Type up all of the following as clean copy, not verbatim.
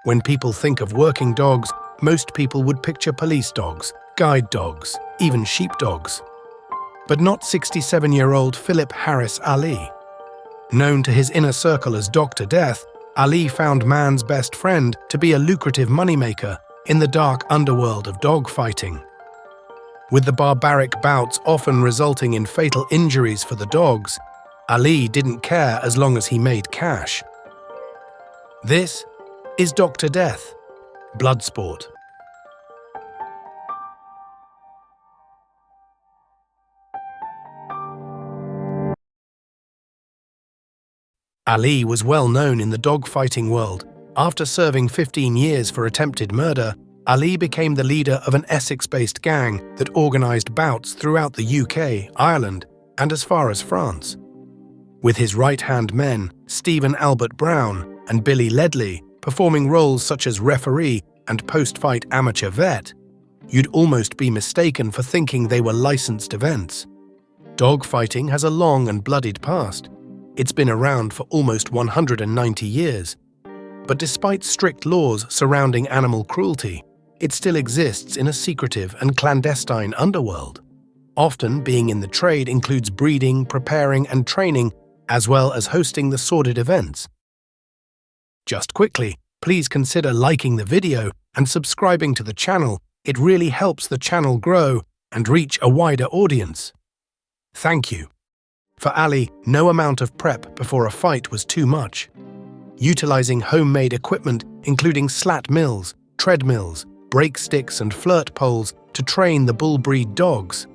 When people think of working dogs, most people would picture police dogs, guide dogs, even sheepdogs. But not 67-year-old Philip Harris Ali. Known to his inner circle as Dr. Death, Ali found man's best friend to be a lucrative moneymaker in the dark underworld of dog fighting. With the barbaric bouts often resulting in fatal injuries for the dogs, Ali didn't care as long as he made cash. This is Dr. Death, Bloodsport. Ali was well known in the dogfighting world. After serving 15 years for attempted murder, Ali became the leader of an Essex-based gang that organised bouts throughout the UK, Ireland, and as far as France. With his right-hand men, Stephen Albert Brown and Billy Ledley, performing roles such as referee and post-fight amateur vet, you'd almost be mistaken for thinking they were licensed events. Dogfighting has a long and bloodied past. It's been around for almost 190 years. But despite strict laws surrounding animal cruelty, it still exists in a secretive and clandestine underworld. Often being in the trade includes breeding, preparing, and training, as well as hosting the sordid events. Just quickly, please consider liking the video and subscribing to the channel. It really helps the channel grow and reach a wider audience. Thank you. For Ali, no amount of prep before a fight was too much. Utilizing homemade equipment, including slat mills, treadmills, brake sticks, and flirt poles to train the bull breed dogs.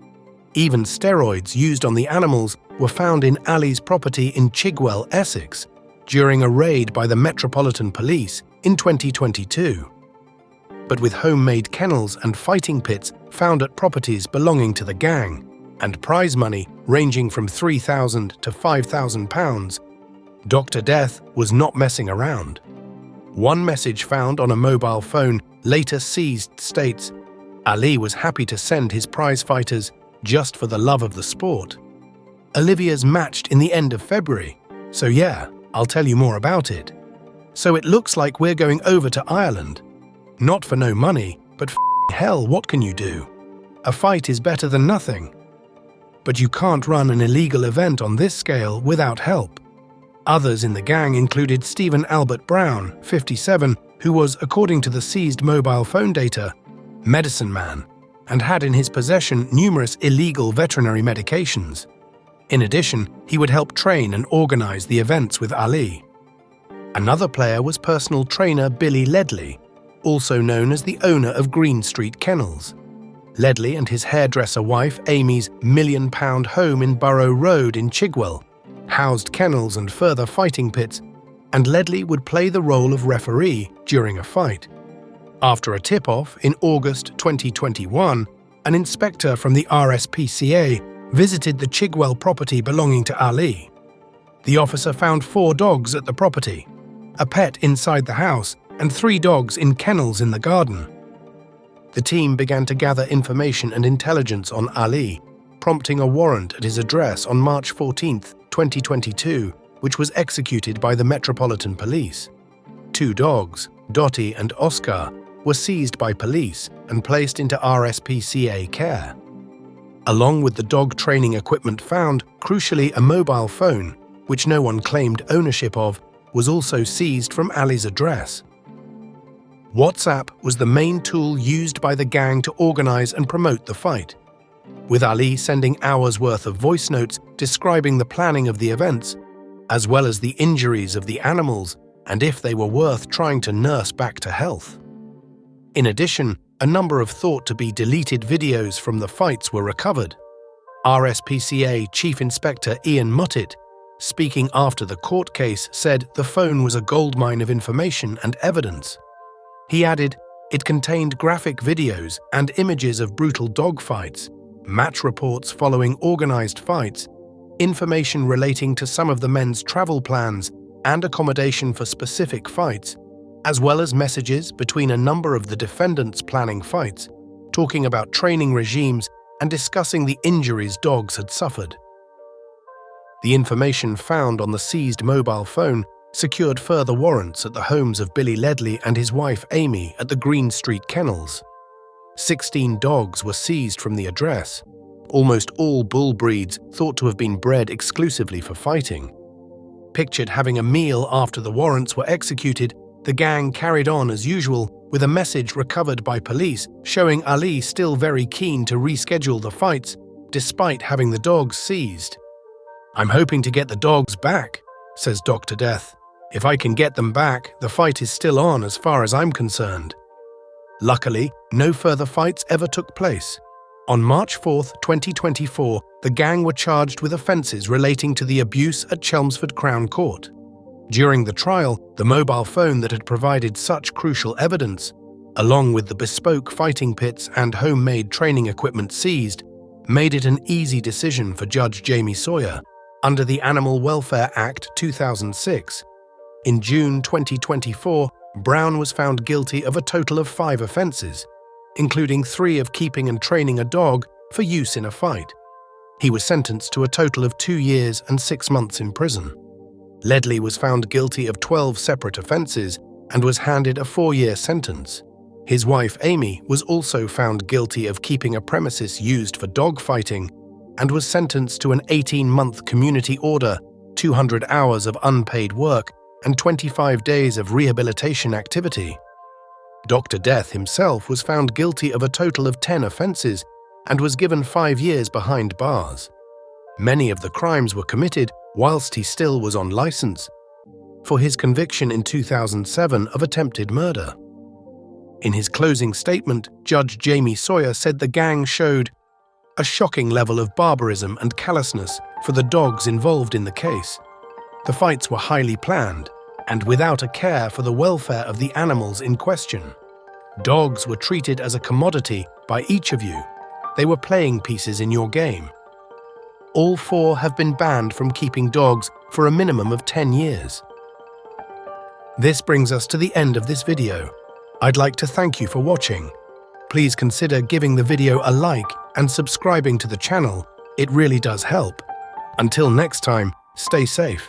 Even steroids used on the animals were found in Ali's property in Chigwell, Essex, during a raid by the Metropolitan Police in 2022. But with homemade kennels and fighting pits found at properties belonging to the gang, and prize money ranging from £3,000 to £5,000, Dr. Death was not messing around. One message found on a mobile phone later seized states, Ali was happy to send his prize fighters just for the love of the sport. Olivia's matched in the end of February, so yeah, I'll tell you more about it. So it looks like we're going over to Ireland. Not for no money, but hell, what can you do? A fight is better than nothing. But you can't run an illegal event on this scale without help. Others in the gang included Stephen Albert Brown, 57, who was, according to the seized mobile phone data, medicine man, and had in his possession numerous illegal veterinary medications. In addition, he would help train and organize the events with Ali. Another player was personal trainer Billy Ledley, also known as the owner of Green Street Kennels. Ledley and his hairdresser wife Amy's £1 million home in Borough Road in Chigwell housed kennels and further fighting pits, and Ledley would play the role of referee during a fight. After a tip-off in August 2021, an inspector from the RSPCA visited the Chigwell property belonging to Ali. The officer found 4 dogs at the property, a pet inside the house, and 3 dogs in kennels in the garden. The team began to gather information and intelligence on Ali, prompting a warrant at his address on March 14, 2022, which was executed by the Metropolitan Police. 2 dogs, Dottie and Oscar, were seized by police and placed into RSPCA care. Along with the dog training equipment found, crucially a mobile phone, which no one claimed ownership of, was also seized from Ali's address. WhatsApp was the main tool used by the gang to organize and promote the fight, with Ali sending hours' worth of voice notes describing the planning of the events, as well as the injuries of the animals and if they were worth trying to nurse back to health. In addition, a number of thought-to-be deleted videos from the fights were recovered. RSPCA Chief Inspector Ian Muttit, speaking after the court case, said the phone was a goldmine of information and evidence. He added, it contained graphic videos and images of brutal dogfights, match reports following organized fights, information relating to some of the men's travel plans and accommodation for specific fights, as well as messages between a number of the defendants planning fights, talking about training regimes and discussing the injuries dogs had suffered. The information found on the seized mobile phone secured further warrants at the homes of Billy Ledley and his wife Amy at the Green Street Kennels. 16 dogs were seized from the address, almost all bull breeds thought to have been bred exclusively for fighting. Pictured having a meal after the warrants were executed, the gang carried on as usual with a message recovered by police showing Ali still very keen to reschedule the fights despite having the dogs seized. "I'm hoping to get the dogs back," says Dr. Death. "If I can get them back, the fight is still on as far as I'm concerned." Luckily, no further fights ever took place. On March 4, 2024, the gang were charged with offences relating to the abuse at Chelmsford Crown Court. During the trial, the mobile phone that had provided such crucial evidence, along with the bespoke fighting pits and homemade training equipment seized, made it an easy decision for Judge Jamie Sawyer under the Animal Welfare Act 2006. In June 2024, Brown was found guilty of a total of 5 offences, including 3 of keeping and training a dog for use in a fight. He was sentenced to a total of 2 years and 6 months in prison. Ledley was found guilty of 12 separate offences and was handed a 4-year sentence. His wife Amy was also found guilty of keeping a premises used for dog fighting and was sentenced to an 18-month community order, 200 hours of unpaid work, and 25 days of rehabilitation activity. Dr. Death himself was found guilty of a total of 10 offences and was given 5 years behind bars. Many of the crimes were committed whilst he still was on licence, for his conviction in 2007 of attempted murder. In his closing statement, Judge Jamie Sawyer said the gang showed a shocking level of barbarism and callousness for the dogs involved in the case. The fights were highly planned and without a care for the welfare of the animals in question. Dogs were treated as a commodity by each of you. They were playing pieces in your game. All 4 have been banned from keeping dogs for a minimum of 10 years. This brings us to the end of this video. I'd like to thank you for watching. Please consider giving the video a like and subscribing to the channel. It really does help. Until next time, stay safe.